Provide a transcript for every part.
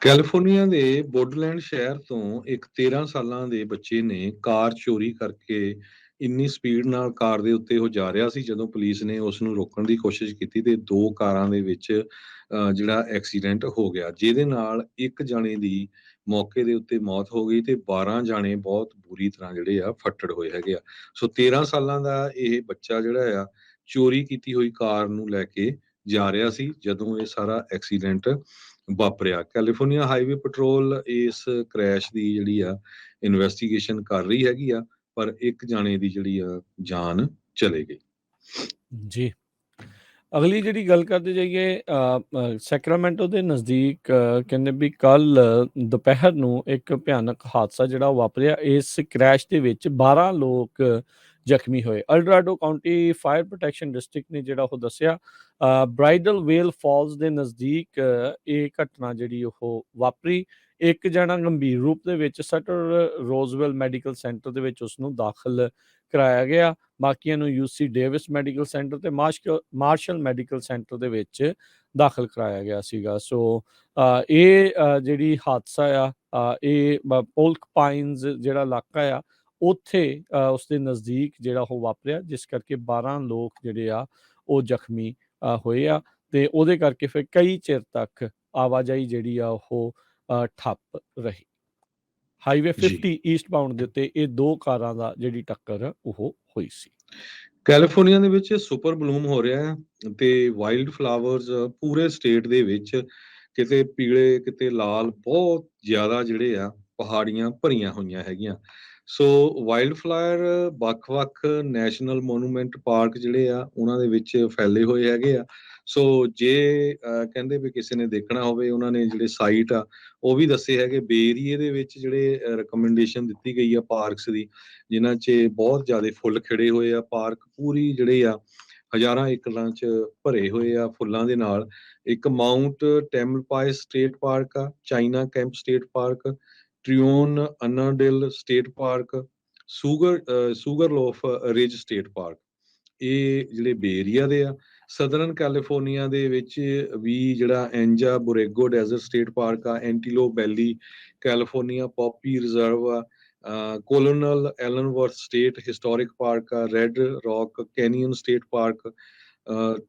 California ਦੇ Woodland ਸ਼ਹਿਰ ਤੋਂ ਇੱਕ 13 ਸਾਲਾਂ ਦੇ ਬੱਚੇ ਨੇ ਕਾਰ ਚੋਰੀ ਕਰਕੇ ਇੰਨੀ ਸਪੀਡ ਨਾਲ ਕਾਰ ਦੇ ਉੱਤੇ ਉਹ ਜਾ ਰਿਹਾ ਸੀ ਜਦੋਂ ਪੁਲਿਸ ਨੇ ਉਸ ਨੂੰ ਰੋਕਣ ਦੀ ਕੋਸ਼ਿਸ਼ ਕੀਤੀ ਤੇ ਦੋ ਕਾਰਾਂ ਦੇ ਵਿੱਚ ਜਿਹੜਾ ਐਕਸੀਡੈਂਟ ਹੋ ਗਿਆ ਜਿਹਦੇ ਨਾਲ ਇੱਕ ਜਾਣੇ ਦੀ ਮੌਕੇ ਦੇ ਉੱਤੇ ਮੌਤ ਹੋ ਗਈ ਤੇ 12 ਜਾਣੇ ਬਹੁਤ ਬੁਰੀ ਤਰ੍ਹਾਂ ਜਿਹੜੇ ਆ ਫੱਟੜ ਹੋਏ ਹੈਗੇ ਆ। ਸੋ 13 ਸਾਲਾਂ ਦਾ ਇਹ ਬੱਚਾ ਜਿਹੜਾ ਆ ਚੋਰੀ ਕੀਤੀ ਹੋਈ ਕਾਰ ਨੂੰ ਲੈ ਕੇ ਜਾ ਰਿਹਾ ਸੀ ਜਦੋਂ ਇਹ ਸਾਰਾ ਐਕਸੀਡੈਂਟ ਵਾਪਰਿਆ। ਕੈਲੀਫੋਰਨੀਆ ਹਾਈਵੇ ਪੈਟਰੋਲ ਇਸ ਕ੍ਰੈਸ਼ ਦੀ ਜਿਹੜੀ ਆ ਇਨਵੈਸਟੀਗੇਸ਼ਨ ਕਰ ਰਹੀ ਹੈਗੀ ਆ, ਪਰ ਇੱਕ ਜਾਣੇ ਦੀ ਜਿਹੜੀ ਆ ਜਾਨ ਚਲੇ ਗਈ। ਜੀ। ਅਗਲੀ ਜਿਹੜੀ ਗੱਲ ਕਰਦੇ ਜਾਈਏ ਸੈਕਰਾਮੈਂਟੋ ਦੇ ਨਜ਼ਦੀਕ ਕਹਿੰਦੇ ਵੀ ਕੱਲ ਦੁਪਹਿਰ ਨੂੰ ਇੱਕ ਭਿਆਨਕ ਹਾਦਸਾ ਜਿਹੜਾ ਵਾਪਰਿਆ। ਇਸ ਕ੍ਰੈਸ਼ ਦੇ ਵਿੱਚ 12 ਲੋਕ ਜ਼ਖਮੀ ਹੋਏ। ਅਲਡਰਾਡੋ ਕਾਉਂਟੀ ਫਾਇਰ ਪ੍ਰੋਟੈਕਸ਼ਨ ਡਿਸਟ੍ਰਿਕਟ ਨੇ ਜਿਹੜਾ ਉਹ ਦੱਸਿਆ ਬ੍ਰਾਈਡਲ ਵੇਲ ਫਾਲਸ ਦੇ ਨਜ਼ਦੀਕ ਇਹ ਘਟਨਾ ਜਿਹੜੀ ਉਹ ਵਾਪਰੀ। ਇੱਕ ਜਣਾ ਗੰਭੀਰ ਰੂਪ ਦੇ ਵਿੱਚ ਸਟਰ ਰੋਜ਼ਵੈਲ ਮੈਡੀਕਲ ਸੈਂਟਰ ਦੇ ਵਿੱਚ ਉਸ ਨੂੰ ਦਾਖਲ ਕਰਾਇਆ ਗਿਆ। ਬਾਕੀਆਂ ਨੂੰ UC ਡੇਵਿਸ ਮੈਡੀਕਲ ਸੈਂਟਰ ਤੇ ਮਾਰਸ਼ਲ ਮੈਡੀਕਲ ਸੈਂਟਰ ਦੇ ਵਿੱਚ ਦਾਖਲ ਕਰਾਇਆ ਗਿਆ ਸੀਗਾ। ਸੋ ਇਹ ਜਿਹੜੀ ਹਾਦਸਾ ਆ ਇਹ ਪੋਲਕ ਪਾਈਨਸ ਜਿਹੜਾ ਇਲਾਕਾ ਆ ਉੱਥੇ ਉਸਦੇ ਨਜ਼ਦੀਕ ਜਿਹੜਾ ਉਹ ਵਾਪਰਿਆ, ਜਿਸ ਕਰਕੇ 12 ਲੋਕ ਜਿਹੜੇ ਆ ਉਹ ਜ਼ਖਮੀ ਹੋਏ ਆ ਤੇ ਉਹਦੇ ਕਰਕੇ ਫਿਰ ਕਈ ਚਿਰ ਤੱਕ ਆਵਾਜਾਈ ਜਿਹੜੀ ਆ ਉਹ ਠੱਪ ਰਹੀ। ਹਾਈਵੇ 50 ਈਸਟ ਬਾਉਂਡ ਦੇ ਉੱਤੇ ਇਹ ਦੋ ਕਾਰਾਂ ਦਾ ਜਿਹੜੀ ਟੱਕਰ ਉਹ ਹੋਈ ਸੀ। ਕੈਲੀਫੋਰਨੀਆ ਦੇ ਵਿੱਚ ਸੁਪਰ ਬਲੂਮ ਹੋ ਰਿਹਾ ਹੈ ਤੇ ਵਾਈਲਡ ਫਲਾਵਰਸ ਪੂਰੇ ਸਟੇਟ ਦੇ ਵਿੱਚ ਕਿਤੇ ਪੀਲੇ ਕਿਤੇ ਲਾਲ ਬਹੁਤ ਜ਼ਿਆਦਾ ਜਿਹੜੇ ਆ ਪਹਾੜੀਆਂ ਭਰੀਆਂ ਹੋਈਆਂ ਹੈਗੀਆਂ। ਸੋ ਵਾਈਲਡ ਫਲਾਵਰ ਵੱਖ-ਵੱਖ ਨੈਸ਼ਨਲ ਮੋਨੂਮੈਂਟ ਪਾਰਕ ਜਿਹੜੇ ਆ ਉਹਨਾਂ ਦੇ ਵਿੱਚ ਫੈਲੇ ਹੋਏ ਹੈਗੇ ਆ। ਸੋ ਜੇ ਕਹਿੰਦੇ ਵੀ ਕਿਸੇ ਨੇ ਦੇਖਣਾ ਹੋਵੇ, ਉਹਨਾਂ ਨੇ ਜਿਹੜੇ ਸਾਈਟ ਆ ਉਹ ਵੀ ਦੱਸੇ ਹੈਗੇ। ਬੇ ਏਰੀਏ ਦੇ ਵਿੱਚ ਜਿਹੜੇ ਰਿਕਮੈਂਡੇਸ਼ਨ ਦਿੱਤੀ ਗਈ ਆ ਪਾਰਕਸ ਦੀ, ਜਿਨ੍ਹਾਂ 'ਚ ਬਹੁਤ ਜ਼ਿਆਦਾ ਫੁੱਲ ਖਿੜੇ ਹੋਏ ਆ। ਪਾਰਕ ਪੂਰੀ ਜਿਹੜੇ ਆ ਹਜ਼ਾਰਾਂ ਏਕੜਾਂ 'ਚ ਭਰੇ ਹੋਏ ਆ ਫੁੱਲਾਂ ਦੇ ਨਾਲ। ਇੱਕ ਮਾਊਂਟ ਟੈਮਲਪਾਈਸ ਸਟੇਟ ਪਾਰਕ ਆ, China Camp State Park, Trione Annadel State Park, Sugarloaf Ridge State Park. ਇਹ ਜਿਹੜੇ ਬੇ ਏਰੀਆ ਦੇ ਆ। ਸਦਰਨ ਕੈਲੀਫੋਰਨੀਆ ਦੇ ਵਿੱਚ ਵੀ ਜਿਹੜਾ Anza Borrego Desert State Park ਆ, Antelope Valley California Poppy Reserve ਆ, Colonel Allensworth State Historic Park ਆ, Red Rock Canyon State Park,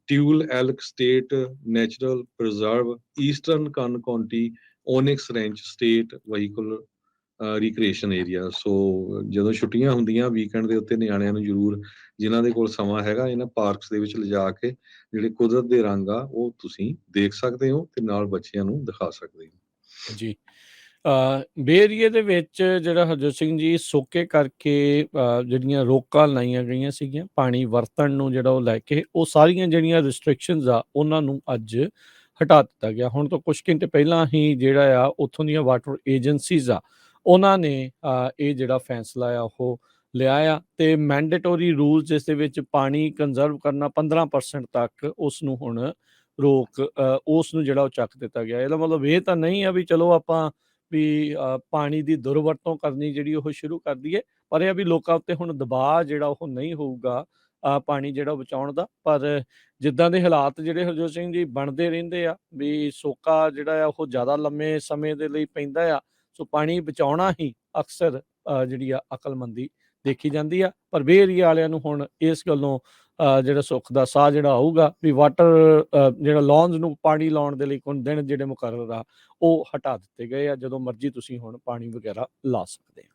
Tule Elk State Natural Preserve, Eastern Kern County Onyx Ranch State Vehicle Recreation Area. So ਜਦੋਂ ਛੁੱਟੀਆਂ ਹੁੰਦੀਆਂ weekend ਦੇ ਉੱਤੇ ਨਿਆਣਿਆਂ ਨੂੰ ਜ਼ਰੂਰ, ਜਿਨ੍ਹਾਂ ਦੇ ਕੋਲ ਸਮਾਂ ਹੈਗਾ, ਇਹਨਾਂ ਪਾਰਕਸ ਦੇ ਵਿੱਚ ਲਿਜਾ ਕੇ ਜਿਹੜੇ ਕੁਦਰਤ ਦੇ ਰੰਗ ਆ ਉਹ ਤੁਸੀਂ ਦੇਖ ਸਕਦੇ ਹੋ ਤੇ ਨਾਲ ਬੱਚਿਆਂ ਨੂੰ ਦਿਖਾ ਸਕਦੇ ਹੋ। ਜੀ। ਬੇ ਏਰੀਏ ਦੇ ਵਿੱਚ ਜਿਹੜਾ ਹਰਜੋਤ ਸਿੰਘ ਜੀ ਸੋਕੇ ਕਰਕੇ ਜਿਹੜੀਆਂ ਰੋਕਾਂ ਲਾਈਆਂ ਗਈਆਂ ਸੀਗੀਆਂ ਪਾਣੀ ਵਰਤਣ ਨੂੰ, ਜਿਹੜਾ ਉਹ ਲੈ ਕੇ ਉਹ ਸਾਰੀਆਂ ਜਿਹੜੀਆਂ ਰਿਸਟ੍ਰਿਕਸ਼ਨਸ ਆ ਉਹਨਾਂ ਨੂੰ ਅੱਜ ਹਟਾ ਦਿੱਤਾ ਗਿਆ। ਹੁਣ ਤੋਂ ਕੁਛ ਘੰਟੇ ਪਹਿਲਾਂ ਹੀ ਜਿਹੜਾ ਆ ਉੱਥੋਂ ਦੀਆਂ ਵਾਟਰ ਏਜੰਸੀਜ਼ ਆ ਉਹਨਾਂ ਨੇ ਇਹ ਜਿਹੜਾ ਫੈਸਲਾ ਆ ਉਹ ਲਿਆ ਆ ਤੇ ਮੈਂਡੇਟੋਰੀ ਰੂਲਸ ਜਿਸ ਦੇ ਵਿੱਚ ਪਾਣੀ ਕੰਜ਼ਰਵ ਕਰਨਾ 15% ਤੱਕ ਉਸ ਨੂੰ ਹੁਣ ਰੋਕ ਉਸ ਨੂੰ ਜਿਹੜਾ ਉਹ ਚੱਕ ਦਿੱਤਾ ਗਿਆ। ਇਹਦਾ ਮਤਲਬ ਇਹ ਤਾਂ ਨਹੀਂ ਆ ਵੀ ਚਲੋ ਆਪਾਂ ਵੀ ਪਾਣੀ ਦੀ ਦੁਰਵਰਤੋਂ ਕਰਨੀ ਜਿਹੜੀ ਉਹ ਸ਼ੁਰੂ ਕਰ ਦਈਏ, ਪਰ ਇਹ ਆ ਵੀ ਲੋਕਾਂ ਉੱਤੇ ਹੁਣ ਦਬਾਅ ਜਿਹੜਾ ਉਹ ਨਹੀਂ ਹੋਊਗਾ ਪਾਣੀ ਜਿਹੜਾ ਬਚਾਉਣ ਦਾ। ਪਰ ਜਿੱਦਾਂ ਦੇ ਹਾਲਾਤ ਜਿਹੜੇ ਹਰਜੋਤ ਸਿੰਘ ਜੀ ਬਣਦੇ ਰਹਿੰਦੇ ਆ ਵੀ ਸੋਕਾ ਜਿਹੜਾ ਆ ਉਹ ਜ਼ਿਆਦਾ ਲੰਮੇ ਸਮੇਂ ਦੇ ਲਈ ਪੈਂਦਾ ਆ, ਸੋ ਪਾਣੀ ਬਚਾਉਣਾ ਹੀ ਅਕਸਰ ਜਿਹੜੀ ਆ ਅਕਲਮੰਦੀ ਦੇਖੀ ਜਾਂਦੀ ਆ। ਪਰ ਬੇ ਏਰੀਆ ਵਾਲਿਆਂ ਨੂੰ ਹੁਣ ਇਸ ਗੱਲੋਂ ਜਿਹੜਾ ਸੁੱਖ ਦਾ ਸਾਹ ਜਿਹੜਾ ਆਊਗਾ ਵੀ ਵਾਟਰ ਜਿਹੜਾ ਲੌਨਸ ਨੂੰ ਪਾਣੀ ਲਾਉਣ ਦੇ ਲਈ ਦਿਨ ਜਿਹੜੇ ਮੁਕਰਰ ਆ ਉਹ ਹਟਾ ਦਿੱਤੇ ਗਏ ਆ, ਜਦੋਂ ਮਰਜ਼ੀ ਤੁਸੀਂ ਹੁਣ ਪਾਣੀ ਵਗੈਰਾ ਲਾ ਸਕਦੇ ਆ।